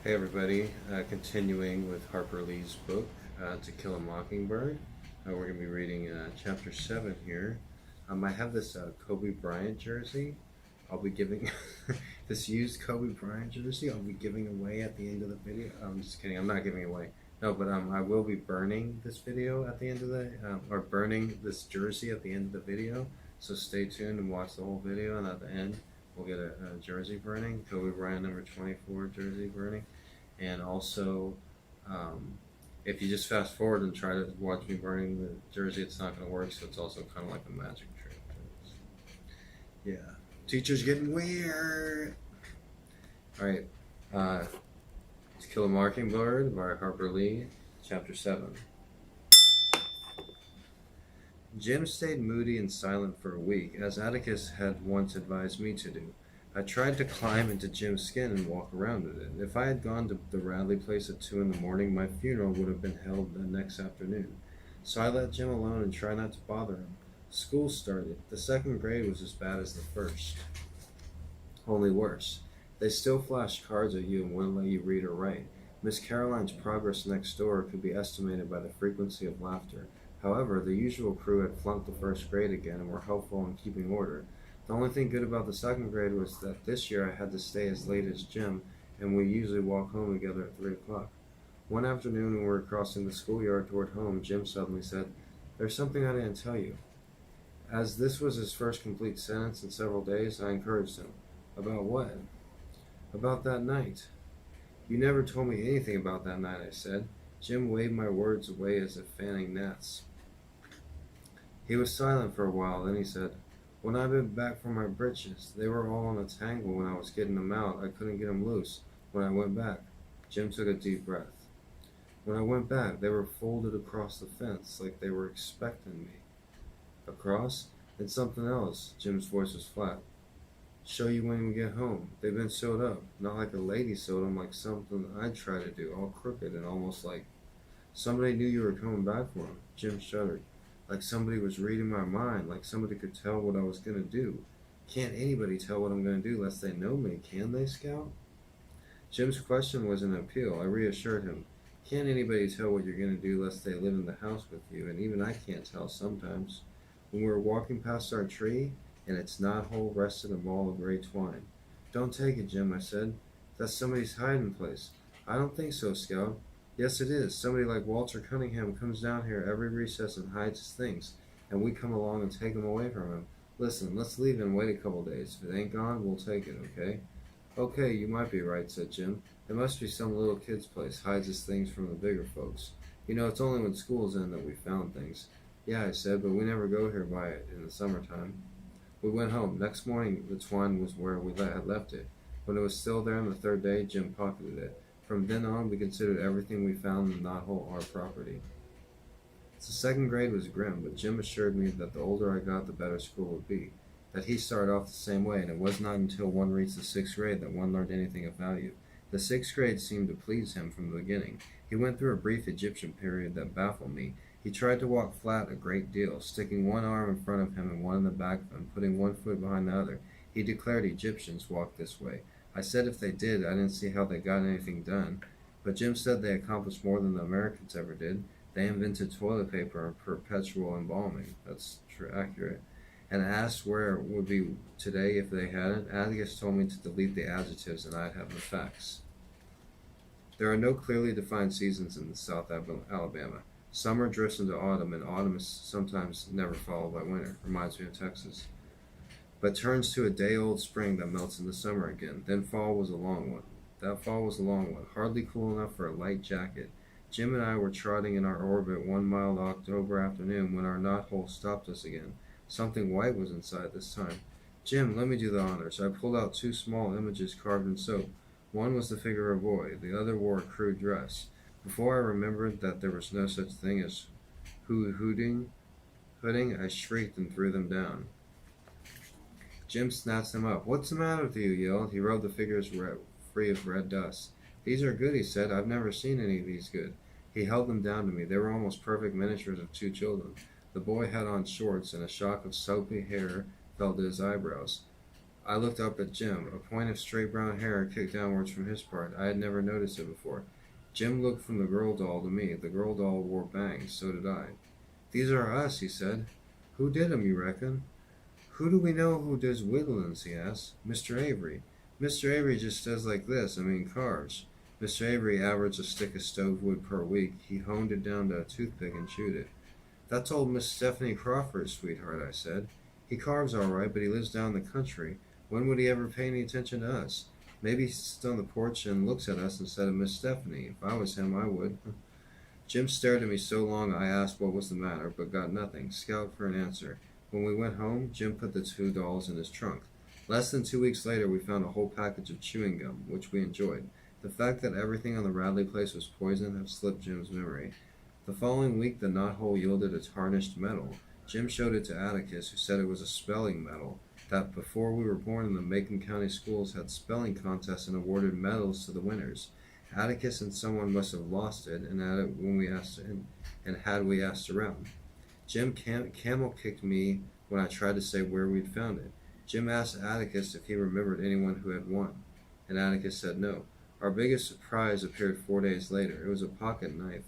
Hey everybody, continuing with Harper Lee's book, To Kill a Mockingbird. We're going to be reading chapter 7 here. I have this Kobe Bryant jersey. I'll be giving this used Kobe Bryant jersey I'll be giving away at the end of the video. I'm just kidding, I'm not giving it away. No, but I will be burning this video at the end of or burning this jersey at the end of the video. So stay tuned and watch the whole video, and at the end we'll get a jersey burning, Kobe Bryant number 24 jersey burning. And also, if you just fast forward and try to watch me burning the jersey, it's not going to work, so it's also kind of like a magic trick. Yeah. Teacher's getting weird! Alright, To Kill a Mockingbird by Harper Lee, Chapter 7. Jim stayed moody and silent for a week, as Atticus had once advised me to do. I tried to climb into Jim's skin and walk around with it. If I had gone to the Radley place at 2 in the morning, my funeral would have been held the next afternoon. So I let Jim alone and tried not to bother him. School started. The second grade was as bad as the first, only worse. They still flashed cards at you and wouldn't let you read or write. Miss Caroline's progress next door could be estimated by the frequency of laughter. However, the usual crew had flunked the first grade again and were helpful in keeping order. The only thing good about the second grade was that this year I had to stay as late as Jim, and we usually walk home together at 3 o'clock. One afternoon when we were crossing the schoolyard toward home, Jim suddenly said, "There's something I didn't tell you." As this was his first complete sentence in several days, I encouraged him. "About what?" "About that night." "You never told me anything about that night," I said. Jim waved my words away as if fanning gnats. He was silent for a while, then he said, "When I went back for my breeches, they were all in a tangle when I was getting them out. I couldn't get them loose. When I went back," Jim took a deep breath. "When I went back, they were folded across the fence, like they were expecting me." "Across? And something else." Jim's voice was flat. "Show you when we get home. They've been sewed up. Not like a lady sewed them, like something I'd try to do, all crooked and almost like somebody knew you were coming back for them." Jim shuddered. "Like somebody was reading my mind, like somebody could tell what I was going to do. Can't anybody tell what I'm going to do unless they know me, can they, Scout?" Jim's question was an appeal. I reassured him. "Can't anybody tell what you're going to do unless they live in the house with you, and even I can't tell sometimes." When we were walking past our tree, and its knothole rested a ball of gray twine. "Don't take it, Jim," I said. "That's somebody's hiding place." "I don't think so, Scout." "Yes, it is. Somebody like Walter Cunningham comes down here every recess and hides his things, and we come along and take them away from him. Listen, let's leave and wait a couple days. If it ain't gone, we'll take it, okay?" "Okay, you might be right," said Jim. "It must be some little kid's place, hides his things from the bigger folks. You know, it's only when school's in that we found things." "Yeah," I said, "but we never go here by it in the summertime." We went home. Next morning, the twine was where we had left it. When it was still there on the third day, Jim pocketed it. From then on, we considered everything we found in the knothole our property. The second grade was grim, but Jim assured me that the older I got, the better school would be. That he started off the same way, and it was not until one reached the sixth grade that one learned anything of value. The sixth grade seemed to please him from the beginning. He went through a brief Egyptian period that baffled me. He tried to walk flat a great deal, sticking one arm in front of him and one in the back of him, putting one foot behind the other. He declared Egyptians walked this way. I said if they did, I didn't see how they got anything done. But Jim said they accomplished more than the Americans ever did. They invented toilet paper and perpetual embalming. That's true, accurate. And asked where it would be today if they hadn't. Atticus told me to delete the adjectives and I'd have the facts. There are no clearly defined seasons in South Alabama. Summer drifts into autumn, and autumn is sometimes never followed by winter. Reminds me of Texas. But turns to a day-old spring that melts into summer again. Then fall was a long one. That fall was a long one, hardly cool enough for a light jacket. Jim and I were trotting in our orbit one mild October afternoon when our knothole stopped us again. Something white was inside this time. "Jim, let me do the honors." I pulled out 2 small images carved in soap. One was the figure of a boy. The other wore a crude dress. Before I remembered that there was no such thing as hooding, I shrieked and threw them down. Jim snatched them up. "What's the matter with you?" he yelled. He rubbed the figures free of red dust. "These are good," he said. "I've never seen any of these good." He held them down to me. They were almost perfect miniatures of 2 children. The boy had on shorts, and a shock of soapy hair fell to his eyebrows. I looked up at Jim. A point of straight brown hair kicked downwards from his part. I had never noticed it before. Jim looked from the girl doll to me. The girl doll wore bangs. So did I. These are us, he said. Who did 'em, you reckon? Who do we know who does whittlings, he asked. Mr. Avery. Mr. Avery just does like this, carves. Mr. Avery averaged a stick of stove wood per week. He honed it down to a toothpick and chewed it. That's old Miss Stephanie Crawford's sweetheart, I said. He carves all right, but he lives down in the country. When would he ever pay any attention to us? Maybe he sits on the porch and looks at us instead of Miss Stephanie. If I was him, I would. Jim stared at me so long I asked what was the matter, but got nothing. Scowled for an answer. When we went home, Jim put the two dolls in his trunk. Less than 2 weeks later, we found a whole package of chewing gum, which we enjoyed. The fact that everything on the Radley place was poison had slipped Jim's memory. The following week, the knothole yielded a tarnished medal. Jim showed it to Atticus, who said it was a spelling medal, that before we were born in the Macon County schools had spelling contests and awarded medals to the winners. Atticus and someone must have lost it, and had it when we asked, and had we asked around. Jim camel kicked me when I tried to say where we'd found it. Jim asked Atticus if he remembered anyone who had won, and Atticus said no. Our biggest surprise appeared 4 days later. It was a pocket knife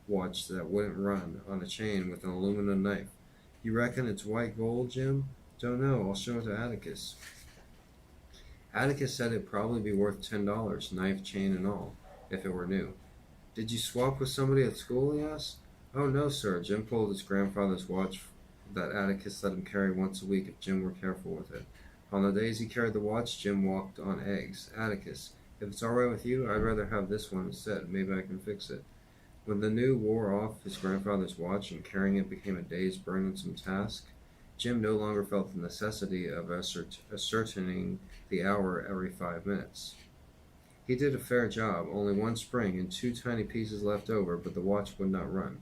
watch that wouldn't run, on a chain with an aluminum knife. You reckon it's white gold, Jim? Don't know. I'll show it to Atticus. Atticus said it'd probably be worth $10, knife, chain, and all, if it were new. Did you swap with somebody at school, he asked. Oh, no, sir. Jim pulled his grandfather's watch that Atticus let him carry once a week if Jim were careful with it. On the days he carried the watch, Jim walked on eggs. Atticus, if it's all right with you, I'd rather have this one instead. Maybe I can fix it. When the new wore off his grandfather's watch and carrying it became a day's burdensome task, Jim no longer felt the necessity of ascertaining the hour every 5 minutes. He did a fair job, only one spring and 2 tiny pieces left over, but the watch would not run.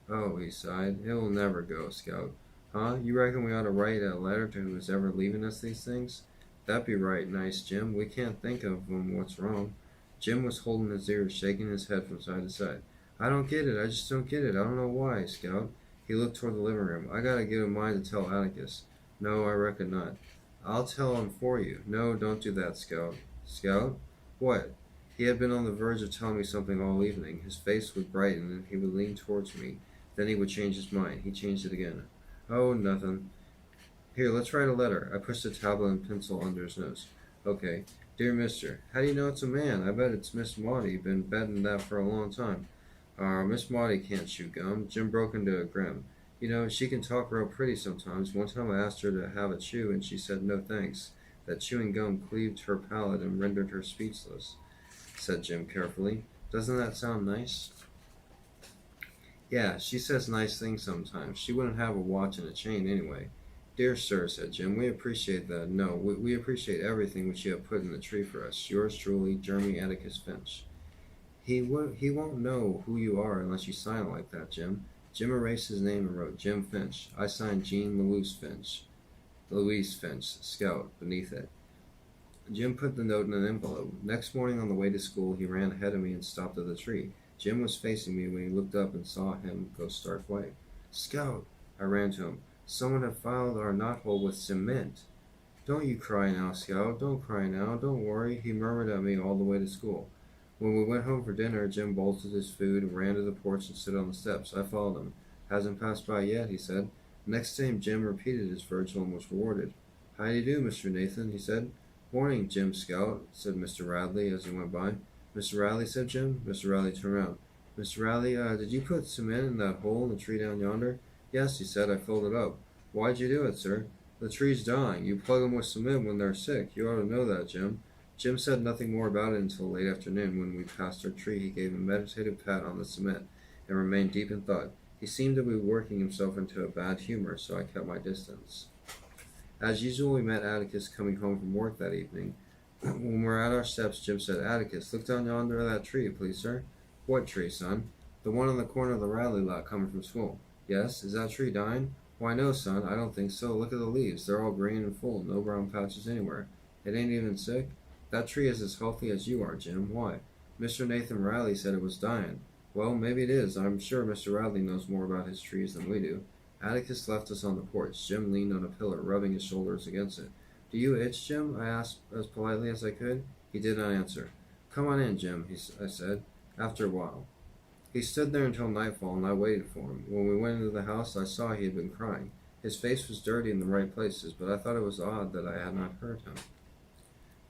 Oh, he sighed, it will never go, Scout. Huh? You reckon we ought to write a letter to who's ever leaving us these things? That'd be right nice, Jim. We can't think of what's wrong. Jim was holding his ears, shaking his head from side to side. I don't get it. I just don't get it. I don't know why, Scout. He looked toward the living room. I gotta get a mind to tell Atticus. No, I reckon not. I'll tell him for you. No, don't do that, Scout. Scout? What? He had been on the verge of telling me something all evening. His face would brighten, and he would lean towards me. Then he would change his mind. He changed it again. Oh, nothing. Here, let's write a letter. I pushed a tablet and pencil under his nose. Okay. Dear Mister, how do you know it's a man? I bet it's Miss Maudie. Been betting that for a long time. Miss Maudie can't chew gum. Jim broke into a grin. You know, she can talk real pretty sometimes. One time I asked her to have a chew, and she said no thanks. That chewing gum cleaved her palate and rendered her speechless, said Jim carefully. Doesn't that sound nice? Yeah, she says nice things sometimes. She wouldn't have a watch and a chain anyway. Dear sir, said Jim, we appreciate that. No, we appreciate everything which you have put in the tree for us. Yours truly, Jeremy Atticus Finch. He won't know who you are unless you sign it like that, Jim. Jim erased his name and wrote Jim Finch. I signed Jean Louise Finch, Scout, beneath it. Jim put the note in an envelope. Next morning on the way to school, he ran ahead of me and stopped at the tree. Jim was facing me when he looked up and saw him go start white. Scout! I ran to him. Someone had filed our knothole with cement. Don't you cry now, Scout. Don't cry now. Don't worry, he murmured at me all the way to school. When we went home for dinner, Jim bolted his food and ran to the porch and stood on the steps. I followed him. Hasn't passed by yet, he said. Next time, Jim repeated his virgil and was rewarded. How do you do, Mr. Nathan, he said. Morning, Jim Scout, said Mr. Radley as he went by. Mr. Radley, said Jim. Mr. Radley turned around. Mr. Radley, did you put cement in that hole in the tree down yonder? Yes, he said. I filled it up. Why'd you do it, sir? The tree's dying. You plug them with cement when they're sick. You ought to know that, Jim. Jim said nothing more about it until late afternoon. When we passed our tree, he gave a meditative pat on the cement and remained deep in thought. He seemed to be working himself into a bad humor, so I kept my distance. As usual, we met Atticus coming home from work that evening. When we were at our steps, Jim said, Atticus, look down yonder at that tree, please, sir. What tree, son? The one on the corner of the Radley lot coming from school. Yes, is that tree dying? Why, no, son, I don't think so. Look at the leaves. They're all green and full, no brown patches anywhere. It ain't even sick? That tree is as healthy as you are, Jim. Why? Mr. Nathan Radley said it was dying. Well, maybe it is. I'm sure Mr. Radley knows more about his trees than we do. Atticus left us on the porch. Jim leaned on a pillar, rubbing his shoulders against it. "Do you itch, Jim?" I asked as politely as I could. He did not answer. "Come on in, Jim," I said, after a while. He stood there until nightfall, and I waited for him. When we went into the house, I saw he had been crying. His face was dirty in the right places, but I thought it was odd that I had not heard him.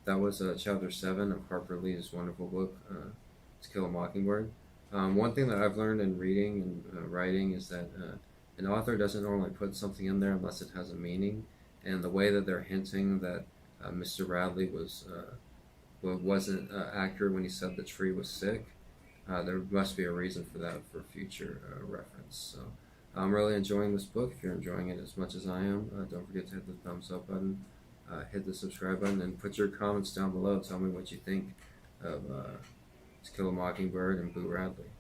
That was chapter 7 of Harper Lee's wonderful book, To Kill a Mockingbird. One thing that I've learned in reading and writing is that an author doesn't normally put something in there unless it has a meaning. And the way that they're hinting that Mr. Radley wasn't accurate when he said the tree was sick, there must be a reason for that for future reference. So I'm really enjoying this book. If you're enjoying it as much as I am, don't forget to hit the thumbs up button, hit the subscribe button, and put your comments down below. Tell me what you think of To Kill a Mockingbird and Boo Radley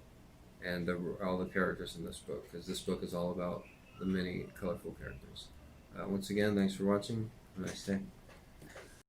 and all the characters in this book, because this book is all about the many colorful characters. Once again, thanks for watching. Have a nice day.